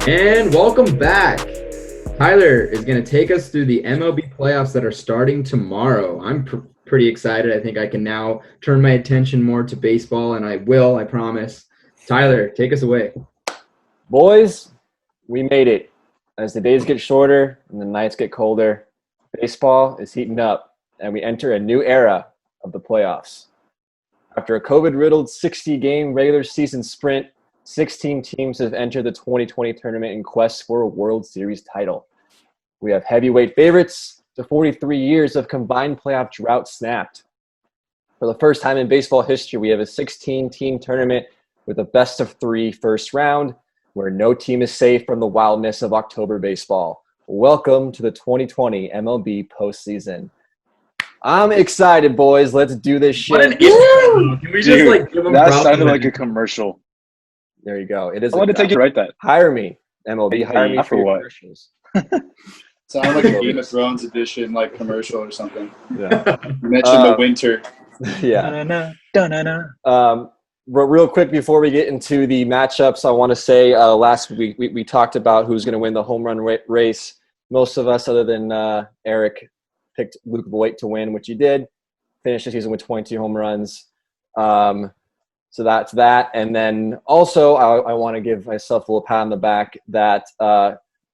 And welcome back. Tyler is going to take us through the MLB playoffs that are starting tomorrow. I'm pretty excited. I think I can now turn my attention more to baseball, and I will, I promise. Tyler, take us away. Boys, we made it. As the days get shorter and the nights get colder, baseball is heating up, and we enter a new era of the playoffs. After a COVID-riddled 60-game regular season sprint, 16 teams have entered the 2020 tournament in quest for a World Series title. We have heavyweight favorites. The 43 years of combined playoff drought snapped. For the first time in baseball history, we have a 16-team tournament with a best-of-3 first round, where no team is safe from the wildness of October baseball. Welcome to the 2020 MLB postseason. I'm excited, boys. Let's do this shit. What an intro. Can we just give them that props? sounded like a commercial. There you go. It is. I want to take you right that. Hire me, MLB. Hire me for your what? commercials. Sound like a Game of Thrones edition, like commercial or something. Yeah. You mentioned the winter. Yeah. Real quick before we get into the matchups, I want to say last week we talked about who's going to win the home run race. Most of us, other than Eric, picked Luke Voigt to win, which he did. Finished the season with 22 home runs. So that's that. And then also I want to give myself a little pat on the back that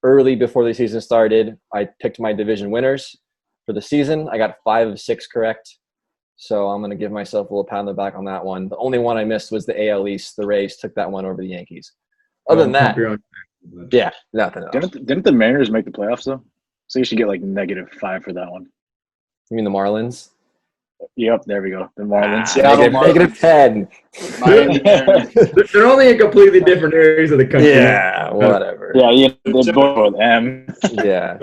early before the season started, I picked my division winners for the season. I got 5 of 6 correct. So I'm going to give myself a little pat on the back on that one. The only one I missed was the AL East. The Rays took that one over the Yankees. Other than that, yeah, nothing else. Didn't the Mariners make the playoffs, though? So you should get -5 for that one. You mean the Marlins? Yep, there we go. The Marlins. -10. Miami Mariners. They're only in completely different areas of the country. Yeah, whatever. Yeah, they're both with M. Yeah.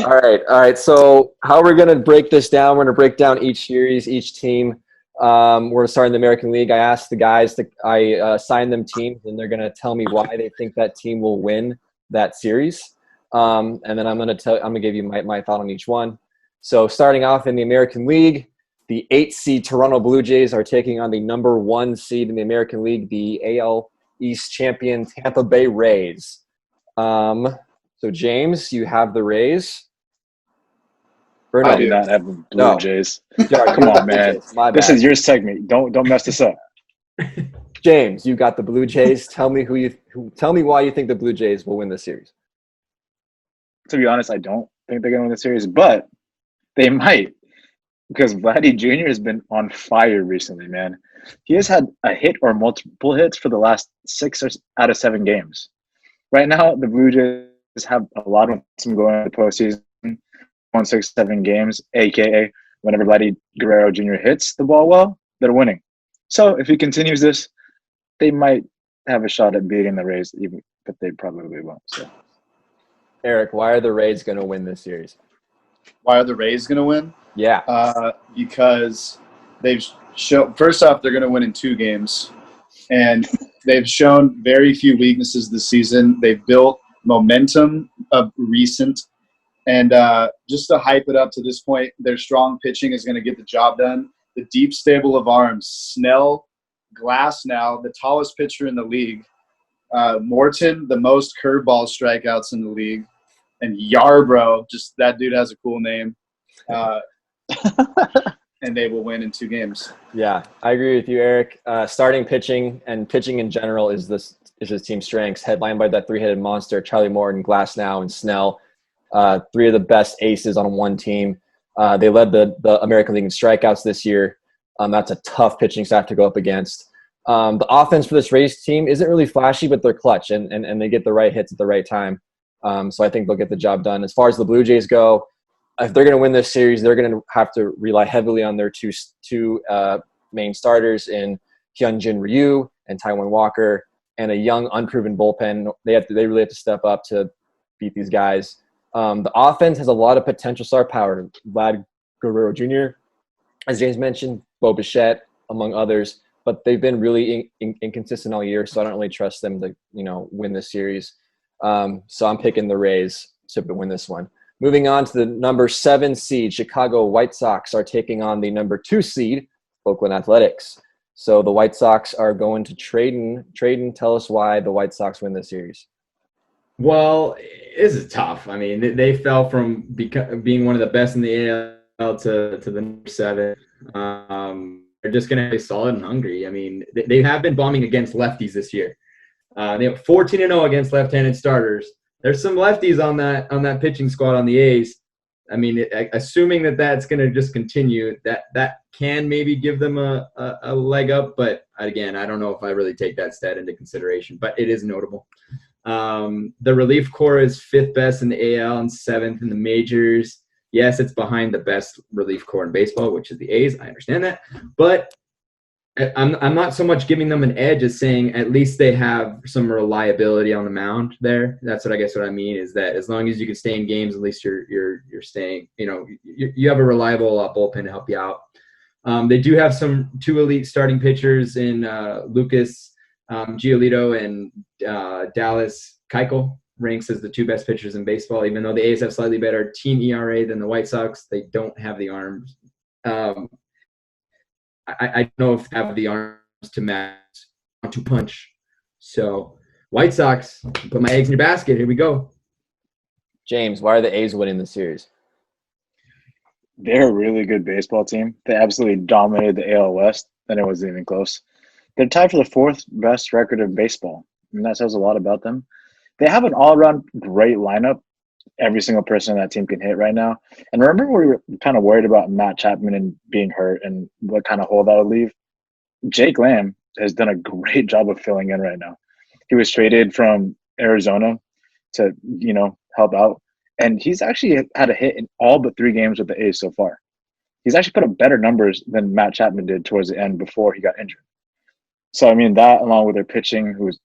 All right. So how we're going to break this down, we're going to break down each series, each team. We're starting the American League. I asked the guys, I assigned them teams, and they're going to tell me why they think that team will win that series. And then I'm going to give you my thought on each one. So starting off in the American League, the 8th seed Toronto Blue Jays are taking on the number 1 seed in the American League, the AL East champion Tampa Bay Rays. So James, you have the Rays. I do not have the Blue Jays. Sorry, come on, man. This is your segment. Don't mess this up. James, you got the Blue Jays. Tell me tell me why you think the Blue Jays will win this series. To be honest, I don't think they're going to win the series, but they might, because Vladdy Jr. has been on fire recently, man. He has had a hit or multiple hits for the last 6 out of 7 games. Right now, the Blue Jays have a lot of them going in the postseason, 1, 6, 7 games, a.k.a. whenever Vladdy Guerrero Jr. hits the ball well, they're winning. So if he continues this, they might have a shot at beating the Rays, but they probably won't. So, Eric, why are the Rays going to win this series? Why are the Rays going to win? Yeah. Because they've shown – first off, they're going to win in 2 games. And they've shown very few weaknesses this season. They've built momentum of recent. And just to hype it up to this point, their strong pitching is going to get the job done. The deep stable of arms, Snell, Glass now, the tallest pitcher in the league. Morton, the most curveball strikeouts in the league. And Yarbrough, just that dude has a cool name. And they will win in 2 games. Yeah, I agree with you, Eric. Starting pitching and pitching in general is his team's strengths, headlined by that 3-headed monster, Charlie Morton, Glasnow, and Snell. 3 of the best aces on one team. They led the American League in strikeouts this year. That's a tough pitching staff to go up against. The offense for this Rays team isn't really flashy, but they're clutch, and they get the right hits at the right time. So I think they'll get the job done. As far as the Blue Jays go, if they're going to win this series, they're going to have to rely heavily on their two main starters in Hyunjin Ryu and Taijuan Walker, and a young, unproven bullpen. They really have to step up to beat these guys. The offense has a lot of potential star power. Vlad Guerrero Jr., as James mentioned, Bo Bichette, among others, but they've been really inconsistent all year, so I don't really trust them to win this series. So I'm picking the Rays to win this one. Moving on to the number 7 seed, Chicago White Sox are taking on the number 2 seed, Oakland Athletics. So the White Sox are going to Traden. Tell us why the White Sox win this series. Well, this is tough. I mean, they fell from being one of the best in the AL to the number 7. They're just going to be solid and hungry. I mean, they have been bombing against lefties this year. They have 14-0 against left-handed starters. There's some lefties on that pitching squad on the A's. I mean, assuming that's going to just continue, that can maybe give them a leg up. But again, I don't know if I really take that stat into consideration. But it is notable. The relief corps is 5th best in the AL and 7th in the majors. Yes, it's behind the best relief corps in baseball, which is the A's. I understand that. But I'm not so much giving them an edge as saying at least they have some reliability on the mound there. That's what I mean is that as long as you can stay in games, at least you're staying. You have a reliable bullpen to help you out. They do have 2 elite starting pitchers in Lucas Giolito and Dallas Keuchel. Ranks as the 2 best pitchers in baseball. Even though the A's have slightly better team ERA than the White Sox, they don't have the arms. I don't know if they have the arms to match, to punch. So, White Sox, put my eggs in your basket. Here we go. James, why are the A's winning the series? They're a really good baseball team. They absolutely dominated the AL West, and it wasn't even close. They're tied for the 4th best record in baseball, and that says a lot about them. They have an all-around great lineup. Every single person on that team can hit right now. And remember we were kind of worried about Matt Chapman and being hurt and what kind of hole that would leave? Jake Lamb has done a great job of filling in right now. He was traded from Arizona to, help out. And he's actually had a hit in all but 3 games with the A's so far. He's actually put up better numbers than Matt Chapman did towards the end before he got injured. So, I mean, that along with their pitching, who's,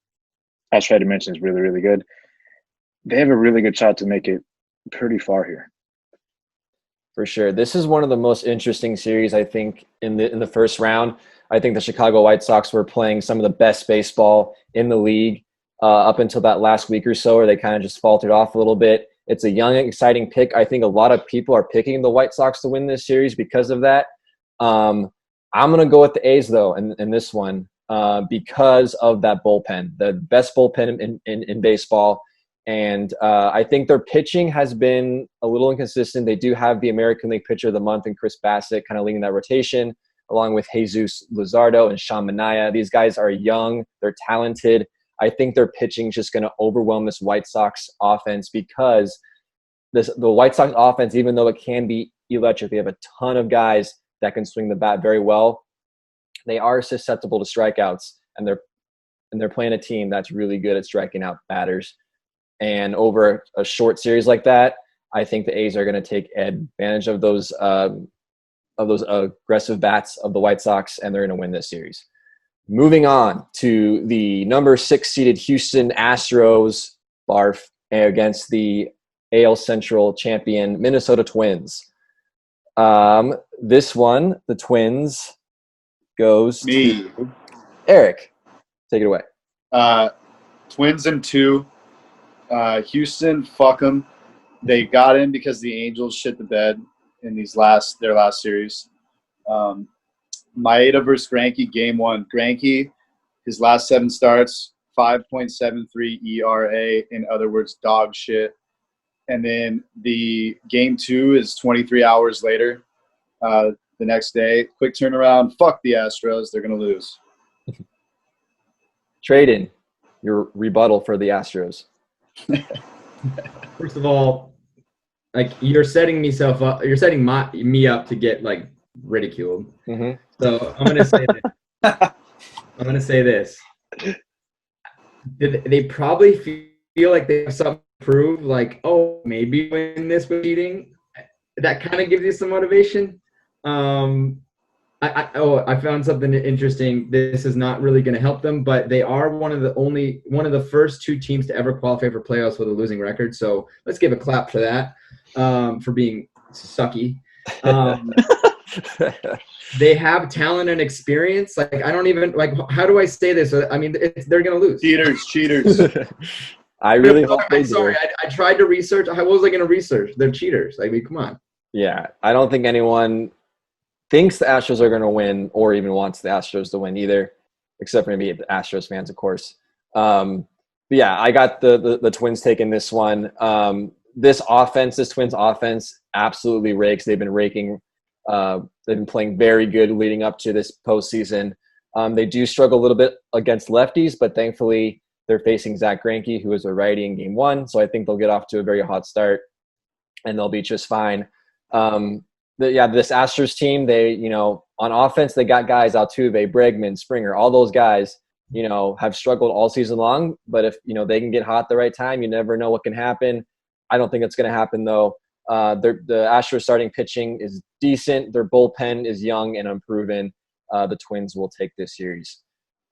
as Freddie mentioned, is really, really good. They have a really good shot to make it pretty far here. For sure. This is one of the most interesting series, I think, in the first round. I think the Chicago White Sox were playing some of the best baseball in the league up until that last week or so, where they kind of just faltered off a little bit. It's a young, exciting pick. I think a lot of people are picking the White Sox to win this series because of that. I'm going to go with the A's, though, in this one because of that bullpen, the best bullpen in baseball. And I think their pitching has been a little inconsistent. They do have the American League Pitcher of the Month and Chris Bassett kind of leading that rotation, along with Jesus Luzardo and Sean Manaea. These guys are young. They're talented. I think their pitching is just going to overwhelm this White Sox offense because the White Sox offense, even though it can be electric, they have a ton of guys that can swing the bat very well. They are susceptible to strikeouts, and they're playing a team that's really good at striking out batters. And over a short series like that, I think the A's are going to take advantage of those aggressive bats of the White Sox, and they're going to win this series. Moving on to the number 6 seeded Houston Astros, barf, against the AL Central champion Minnesota Twins. This one, the Twins, goes to Eric. Take it away. Twins in 2. Houston, fuck them. They got in because the Angels shit the bed in their last series. Maeda versus Greinke, game 1. Greinke, his last 7 starts, 5.73 ERA, in other words, dog shit. And then the game 2 is 23 hours later, the next day. Quick turnaround. Fuck the Astros. They're going to lose. Trade-in, your rebuttal for the Astros. First of all, like you're setting me up to get like ridiculed. Mm-hmm. So I'm gonna say this. They probably feel like they have something to prove. Like, oh, maybe win this with cheating. That kind of gives you some motivation. I found something interesting. This is not really going to help them, but they are one of the first 2 teams to ever qualify for playoffs with a losing record. So let's give a clap for that, for being sucky. They have talent and experience. Like, I don't even how do I say this? I mean, they're going to lose. Cheaters. I really hope they do. Sorry, I tried to research. How was I going to research? They're cheaters. I mean, come on. Yeah, I don't think anyone thinks the Astros are going to win or even wants the Astros to win either, except for maybe the Astros fans, of course. yeah, I got the Twins taking this one. This Twins offense absolutely rakes. They've been raking. They've been playing very good leading up to this postseason. They do struggle a little bit against lefties, but thankfully they're facing Zach Greinke, who is a righty in Game 1. So I think they'll get off to a very hot start, and they'll be just fine. This Astros team, they, on offense, they got guys, Altuve, Bregman, Springer, all those guys, have struggled all season long. But if, they can get hot at the right time, you never know what can happen. I don't think it's going to happen, though. The Astros starting pitching is decent. Their bullpen is young and unproven. The Twins will take this series.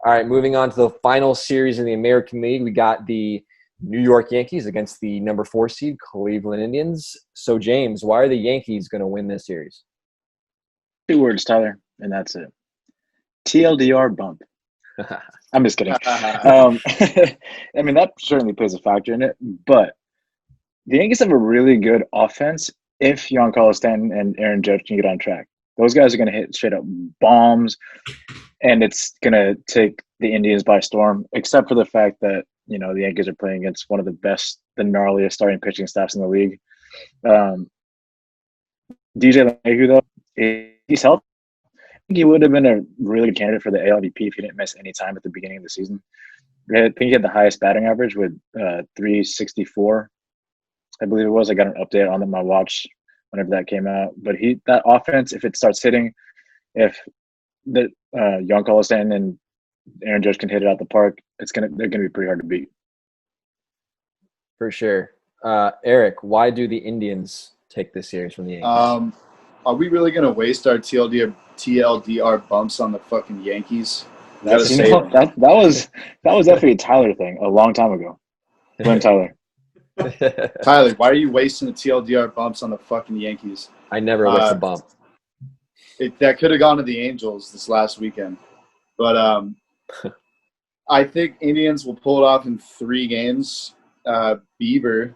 All right, moving on to the final series in the American League. We got the New York Yankees against the number 4 seed Cleveland Indians. So, James, why are the Yankees going to win this series? 2 words, Tyler, and that's it. TLDR bump. I'm just kidding. I mean, that certainly plays a factor in it, but the Yankees have a really good offense if Giancarlo Stanton and Aaron Judge can get on track. Those guys are going to hit straight up bombs, and it's going to take the Indians by storm, except for the fact that, the Yankees are playing against one of the best, the gnarliest starting pitching staffs in the league. DJ LeMahieu, though, he's healthy. I think he would have been a really good candidate for the AL MVP if he didn't miss any time at the beginning of the season. I think he had the highest batting average with 364. I believe it was. I got an update on my watch whenever that came out. But that offense, if it starts hitting, if the Giancarlo Stanton and Aaron Judge can hit it out the park, they're gonna be pretty hard to beat. For sure. Eric, why do the Indians take this series from the Yankees? Are we really gonna waste our TLDR bumps on the fucking Yankees? That was definitely a Tyler thing a long time ago. Blame Tyler. Tyler, why are you wasting the TLDR bumps on the fucking Yankees? I never waste a bump. That could have gone to the Angels this last weekend. But I think Indians will pull it off in 3 games. Bieber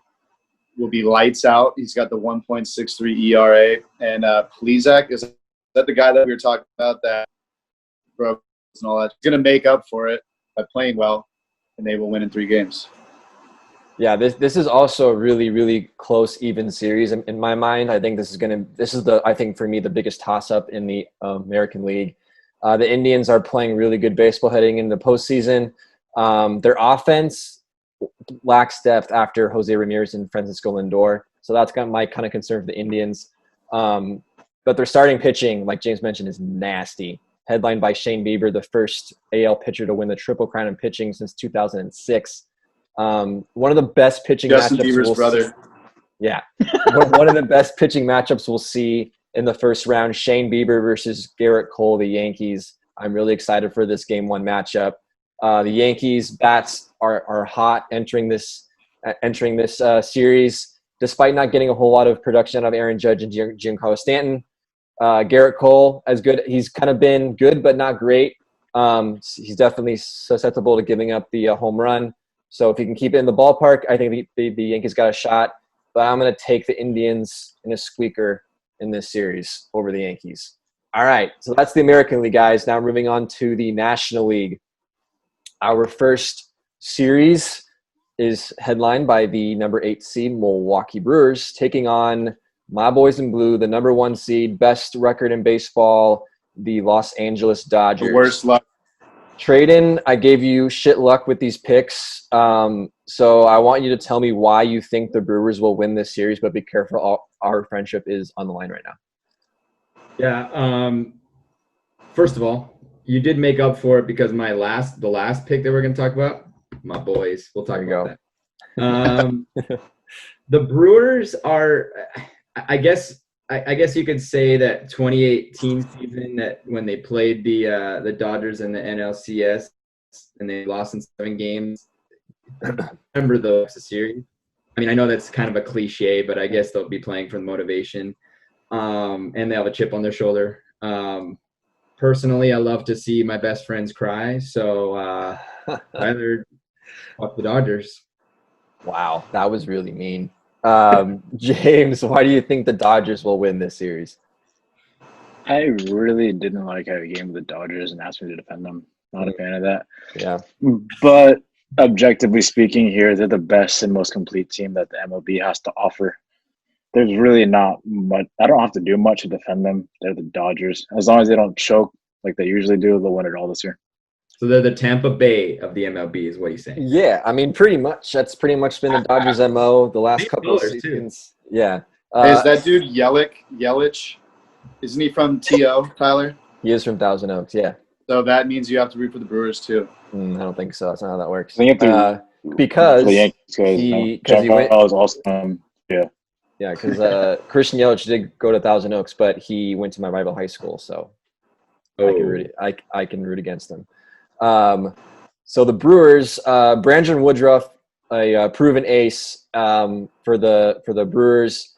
will be lights out. He's got the 1.63 ERA. And Plesac, is that the guy that we were talking about that broke and all that? He's going to make up for it by playing well, and they will win in 3 games. Yeah, this is also a really, really close, even series in my mind. I think I think for me, the biggest toss-up in the American League. The Indians are playing really good baseball heading into the postseason. Their offense lacks depth after Jose Ramirez and Francisco Lindor, so that's my kind of concern for the Indians. But their starting pitching, like James mentioned, is nasty. Headlined by Shane Bieber, the first AL pitcher to win the Triple Crown in pitching since 2006. One of the best pitching Justin matchups Bieber's brother. Yeah, one of the best pitching matchups we'll see in the first round. Shane Bieber versus Garrett Cole, the Yankees. I'm really excited for this Game 1 matchup. The Yankees bats are hot entering this series, despite not getting a whole lot of production out of Aaron Judge and Giancarlo Stanton. Garrett Cole, as good, he's kind of been good but not great. He's definitely susceptible to giving up the home run. So if he can keep it in the ballpark, I think the Yankees got a shot. But I'm going to take the Indians in a squeaker in this series over the Yankees. All right, so that's the American League, guys. Now moving on to the National League. Our first series is headlined by the number 8 seed Milwaukee Brewers taking on my boys in blue, the number 1 seed, best record in baseball, the Los Angeles Dodgers. The worst luck. Traden, I gave you shit luck with these picks. So I want you to tell me why you think the Brewers will win this series, but be careful. Our friendship is on the line right now. Yeah. First of all, you did make up for it because the last pick that we're going to talk about, my boys, we'll talk about that. The Brewers are, I guess you could say that 2018 season, that when they played the Dodgers in the NLCS and they lost in 7 games. Remember the series? I mean, I know that's kind of a cliche, but I guess they'll be playing for the motivation, and they have a chip on their shoulder. Personally, I love to see my best friends cry, so either fuck the Dodgers. Wow, that was really mean. James, why do you think the Dodgers will win this series? I really didn't like how he game with the Dodgers and asked me to defend them. Not a fan of that. Yeah. But objectively speaking, here they're the best and most complete team that the MLB has to offer. There's really not much. I don't have to do much to defend them. They're the Dodgers. As long as they don't choke like they usually do, they'll win it all this year. So they're the Tampa Bay of the MLB, is what you're saying. Yeah, I mean, pretty much. That's pretty much been the Dodgers' MO the last Same couple of colors, too. seasons. Yeah. Is that dude Yelich? Isn't he from TO, Tyler? He is from Thousand Oaks, yeah. So that means you have to root for the Brewers too. I don't think so. That's not how that works. I think you have to Because the Yankees he went. was also Yeah, because Christian Yelich did go to Thousand Oaks, but he went to my rival high school, so I can root against him. So the Brewers, Brandon Woodruff, a proven ace for the Brewers.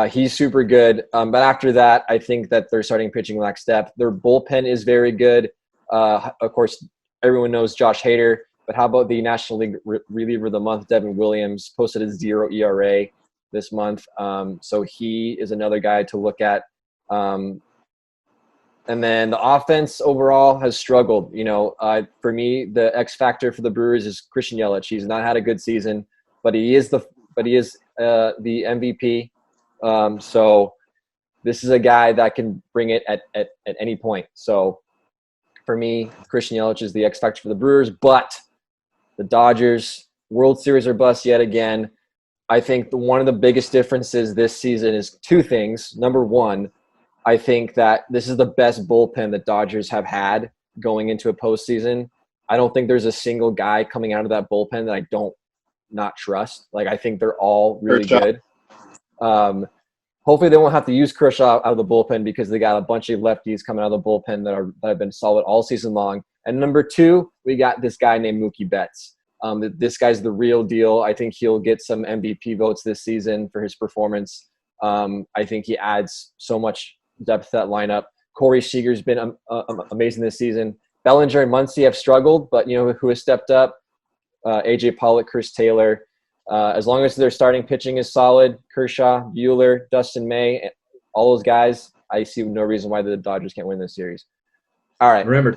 He's super good. But after that, I think that their starting pitching lacks depth. Their bullpen is very good. Of course, everyone knows Josh Hader, but how about the National League reliever of the month, Devin Williams, posted a 0 ERA this month. So he is another guy to look at. And then the offense overall has struggled. For me, the X factor for the Brewers is Christian Yelich. He's not had a good season, but he is the MVP. So this is a guy that can bring it at any point. So for me, Christian Yelich is the X factor for the Brewers, but the Dodgers, World Series or bust yet again. I think one of the biggest differences this season is two things. Number one, I think that this is the best bullpen the Dodgers have had going into a postseason. I don't think there's a single guy coming out of that bullpen that I don't not trust. Like, I think they're all really good. Hopefully they won't have to use Kershaw out of the bullpen because they got a bunch of lefties coming out of the bullpen that have been solid all season long. And number two, we got this guy named Mookie Betts. This guy's the real deal. I think he'll get some MVP votes this season for his performance. I think he adds so much depth to that lineup. Corey Seager's been amazing this season. Bellinger and Muncy have struggled, but who has stepped up? AJ Pollock, Chris Taylor. As long as their starting pitching is solid, Kershaw, Buehler, Dustin May, all those guys, I see no reason why the Dodgers can't win this series. All right. Remember,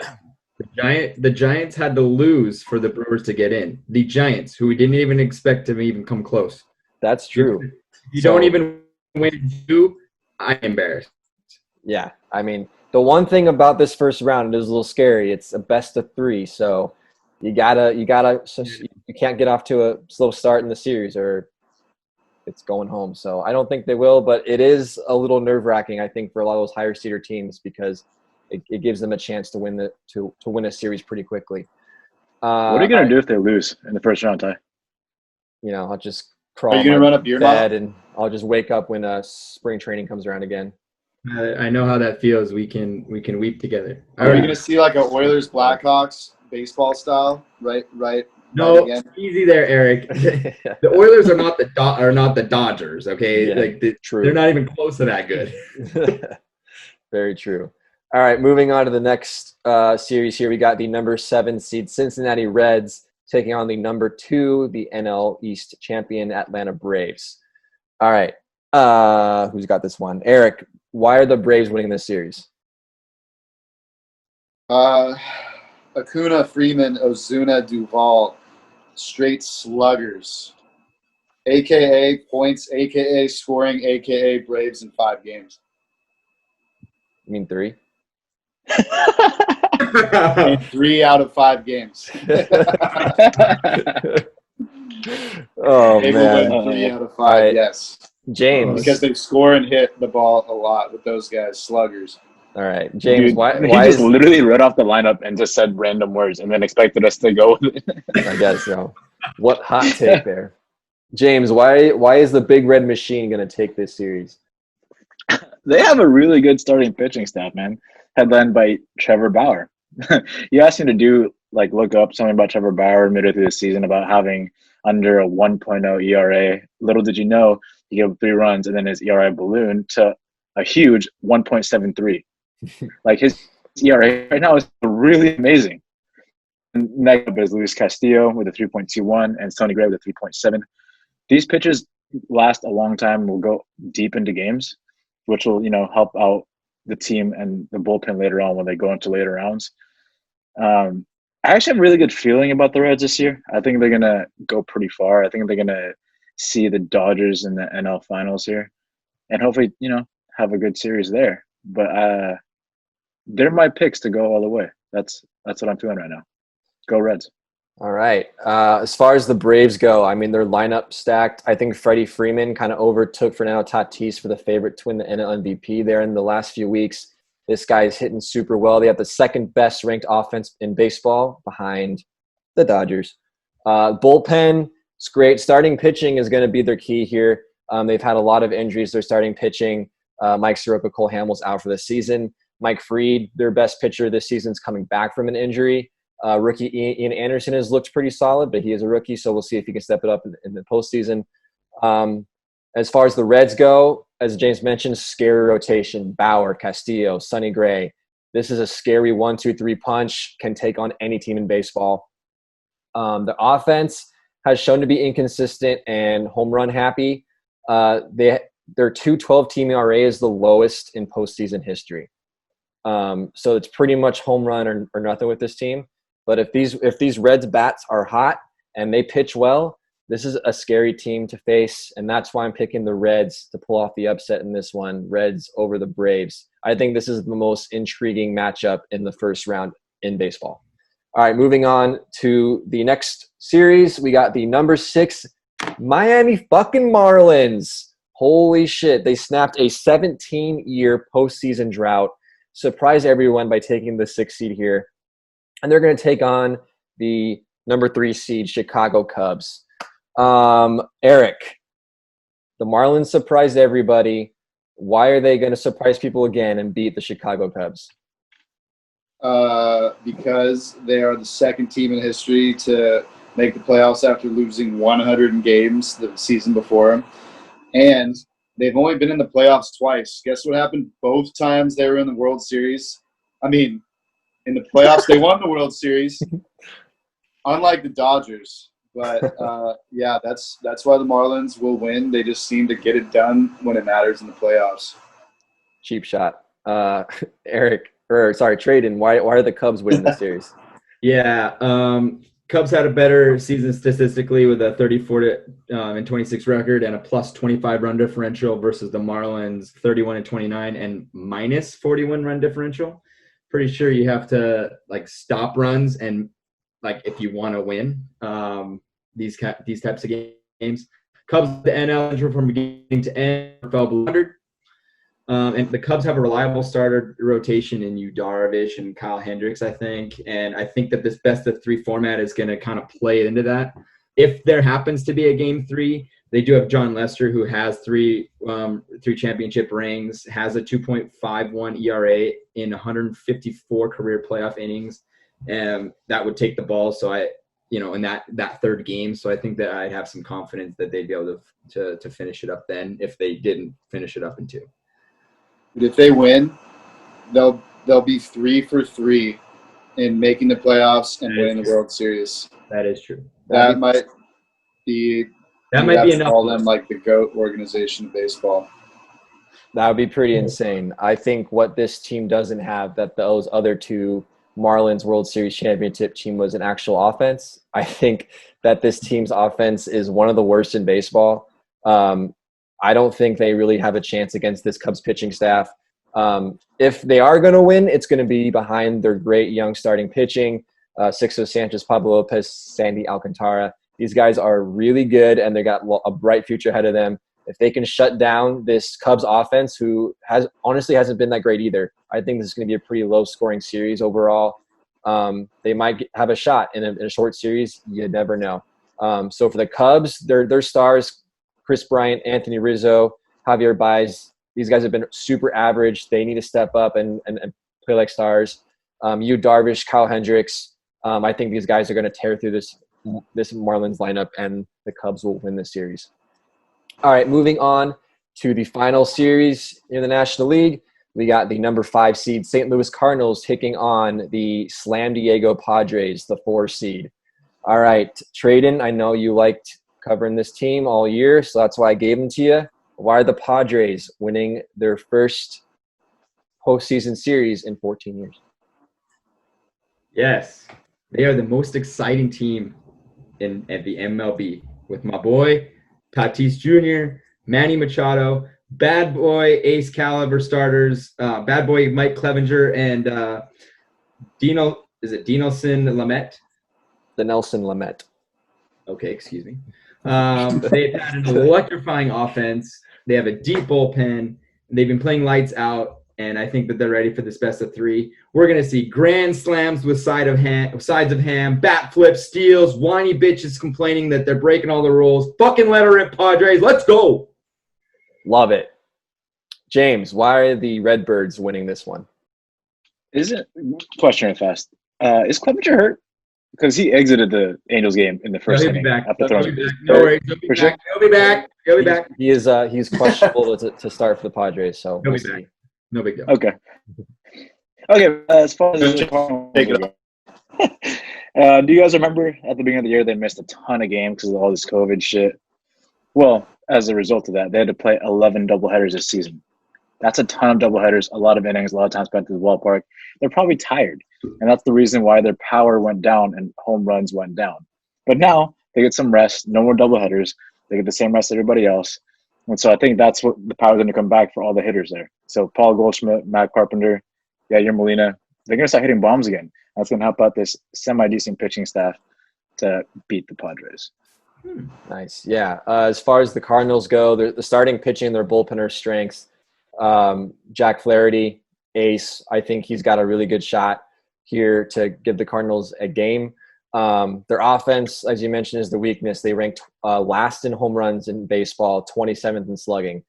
the Giants had to lose for the Brewers to get in. The Giants, who we didn't even expect to even come close. That's true. If you don't even win two, I'm embarrassed. Yeah. I mean, the one thing about this first round, it is a little scary. It's a best of three, so you can't get off to a slow start in the series or it's going home. So I don't think they will, but it is a little nerve-wracking, I think, for a lot of those higher seeder teams because it gives them a chance to win win a series pretty quickly. What are you gonna do if they lose in the first round, Ty? I'll just crawl. Are you gonna run up your bed and I'll just wake up when spring training comes around again. I know how that feels. We can weep together. Are you gonna see like a Oilers Blackhawks baseball style? Right. No, again. easy there, Eric. The Oilers are not the Dodgers. Okay, Yeah, true. They're not even close to that good. Very true. All right, moving on to the next series here. We got the number 7 seed Cincinnati Reds taking on the number 2, the NL East champion Atlanta Braves. All right, who's got this one? Eric, why are the Braves winning this series? Acuna, Freeman, Ozuna, Duvall, straight sluggers, a.k.a. points, a.k.a. scoring, a.k.a. Braves in 5 games. You mean 3? 3 out of 5 games. Oh, They man. will win 3 out of 5, right. yes. James. Because they score and hit the ball a lot with those guys, sluggers. All right, James, Dude, why he is just literally read off the lineup and just said random words and then expected us to go with it. I guess so. What hot take there. James, why is the Big Red Machine going to take this series? They have a really good starting pitching staff, man. Headlined by Trevor Bauer. You asked me to look up something about Trevor Bauer midway through the season about having under a 1.0 ERA. Little did you know, he gave up 3 runs and then his ERA ballooned to a huge 1.73. His ERA right now is really amazing. And next up is Luis Castillo with a 3.21 and Sonny Gray with a 3.7. These pitchers last a long time and will go deep into games, which will, help out the team and the bullpen later on when they go into later rounds. I actually have a really good feeling about the Reds this year. I think they're gonna go pretty far. I think they're gonna see the Dodgers in the NL Finals here, and hopefully, have a good series there. But they're my picks to go all the way. That's what I'm feeling right now. Go Reds. All right. As far as the Braves go, I mean, their lineup stacked. I think Freddie Freeman kind of overtook Fernando Tatis for the favorite to win the NL MVP there in the last few weeks. This guy's hitting super well. They have the second best ranked offense in baseball behind the Dodgers. Bullpen, it's great. Starting pitching is going to be their key here. They've had a lot of injuries. They're starting pitching. Mike Soroka, Cole Hamels out for the season. Mike Fried, their best pitcher this season, is coming back from an injury. Rookie Ian Anderson has looked pretty solid, but he is a rookie, so we'll see if he can step it up in the postseason. As far as the Reds go, as James mentioned, scary rotation. Bauer, Castillo, Sonny Gray. This is a scary 1-2-3 punch, can take on any team in baseball. The offense has shown to be inconsistent and home run happy. Their 2.12 team ERA is the lowest in postseason history. So it's pretty much home run or nothing with this team. But if these Reds bats are hot and they pitch well, this is a scary team to face, and that's why I'm picking the Reds to pull off the upset in this one. Reds over the Braves. I think this is the most intriguing matchup in the first round in baseball. All right, moving on to the next series. We got the number 6 Miami fucking Marlins. Holy shit. They snapped a 17-year postseason drought. Surprise everyone by taking the 6th seed here. And they're going to take on the number 3 seed Chicago Cubs. Eric, the Marlins surprised everybody. Why are they going to surprise people again and beat the Chicago Cubs? Because they are the second team in history to make the playoffs after losing 100 games the season before them. And they've only been in the playoffs twice. Guess what happened both times they were in the World Series? I mean, in the playoffs, they won the World Series, unlike the Dodgers. But, yeah, that's why the Marlins will win. They just seem to get it done when it matters in the playoffs. Cheap shot. Traden, why are the Cubs winning the series? Yeah, Cubs had a better season statistically with a 34-26 record and a plus 25 run differential versus the Marlins 31-29 and minus 41 run differential. Pretty sure you have to stop runs and if you want to win these types of games. Cubs the NL from beginning to end fell below 100. And the Cubs have a reliable starter rotation in Yu Darvish and Kyle Hendricks, I think. And I think that this best-of-3 format is going to kind of play into that. If there happens to be a Game 3, they do have John Lester, who has three championship rings, has a 2.51 ERA in 154 career playoff innings. And that would take the ball. So in that third game. So I think that I'd have some confidence that they'd be able to finish it up then if they didn't finish it up in 2. But if they win, they'll be 3 for 3 in making the playoffs and winning the World Series. That is true. That might be enough. Call them like the GOAT organization of baseball. That would be pretty insane. I think what this team doesn't have that those other 2 Marlins World Series championship team was an actual offense. I think that this team's offense is one of the worst in baseball. I don't think they really have a chance against this Cubs pitching staff. If they are going to win, it's going to be behind their great young starting pitching, Sixto Sanchez, Pablo Lopez, Sandy Alcantara. These guys are really good, and they got a bright future ahead of them. If they can shut down this Cubs offense, who honestly hasn't been that great either, I think this is going to be a pretty low-scoring series overall. They might have a shot in a short series. You never know. So for the Cubs, their stars, Chris Bryant, Anthony Rizzo, Javier Baez, these guys have been super average. They need to step up and play like stars. Yu Darvish, Kyle Hendricks. I think these guys are going to tear through this Marlins lineup, and the Cubs will win this series. All right, moving on to the final series in the National League. We got the number 5 seed St. Louis Cardinals taking on the Slam Diego Padres, the 4 seed. All right, Traden, I know you liked covering this team all year, so that's why I gave them to you. Why are the Padres winning their first postseason series in 14 years? Yes. They are the most exciting team at the MLB with my boy Tatis Jr., Manny Machado, bad boy ace caliber starters, bad boy Mike Clevenger, and Dinelson Lamet? The Nelson Lamet. Okay, excuse me. They've had an electrifying offense. They have a deep bullpen. They've been playing lights out, and I think that they're ready for this best of three. We're going to see grand slams with sides of ham, bat flips, steals, whiny bitches complaining that they're breaking all the rules. Fucking let her rip, Padres. Let's go. Love it. James, why are the Redbirds winning this one? Question fast. Is Clevenger hurt? Because he exited the Angels game in the first inning. After throwing. No worries. He'll be back. He's questionable to start for the Padres, so He'll be back. No big deal. Okay. As far as take it do you guys remember at the beginning of the year they missed a ton of games because of all this COVID shit? Well, as a result of that, they had to play 11 doubleheaders this season. That's a ton of doubleheaders, a lot of innings, a lot of time spent at the ballpark. They're probably tired, and that's the reason why their power went down and home runs went down. But now they get some rest, no more doubleheaders. They get the same rest as everybody else. And so I think that's what the power is going to come back for all the hitters there. So Paul Goldschmidt, Matt Carpenter, Yadier Molina, they're going to start hitting bombs again. That's going to help out this semi-decent pitching staff to beat the Padres. Nice. Yeah. As far as the Cardinals go, the starting pitching, their bullpenner strengths. Jack Flaherty, ace. I think he's got a really good shot here to give the Cardinals a game. Their offense, as you mentioned, is the weakness. They ranked last in home runs in baseball, 27th in slugging.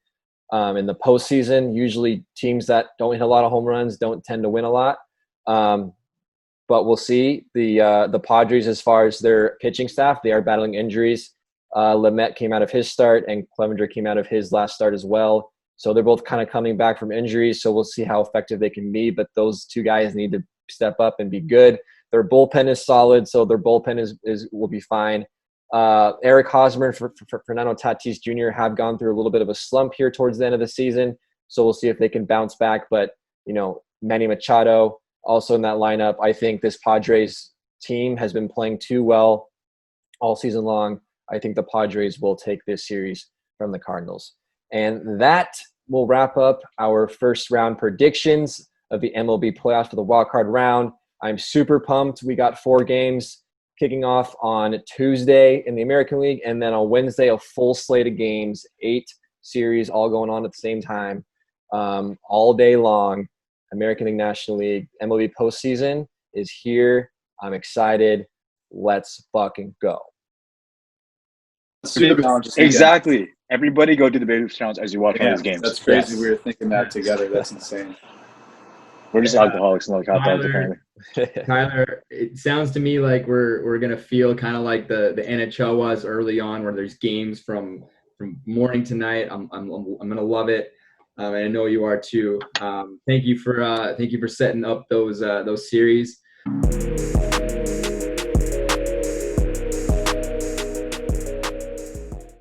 In the postseason, usually teams that don't hit a lot of home runs don't tend to win a lot. But we'll see. The Padres, as far as their pitching staff, they are battling injuries. Lamet came out of his start, and Clevenger came out of his last start as well. So they're both kind of coming back from injuries, so we'll see how effective they can be. But those two guys need to step up and be good. Their bullpen is solid, so their bullpen will be fine. Eric Hosmer for Fernando Tatis Jr. have gone through a little bit of a slump here towards the end of the season, so we'll see if they can bounce back. But, Manny Machado also in that lineup. I think this Padres team has been playing too well all season long. I think the Padres will take this series from the Cardinals. And that will wrap up our first round predictions of the MLB playoffs for the wild card round. I'm super pumped. We got 4 games kicking off on Tuesday in the American League, and then on Wednesday, a full slate of games, 8 series all going on at the same time, all day long. American League, National League, MLB postseason is here. I'm excited. Let's fucking go. Exactly. Everybody go do the Baby Challenge as you watch one of these games. That's crazy. Yes. We were thinking that together. That's insane. We're just alcoholics and like hot dogs, apparently. Tyler, it sounds to me like we're gonna feel kind of like the NHL was early on, where there's games from morning to night. I'm gonna love it, and I know you are too. Thank you for setting up those series.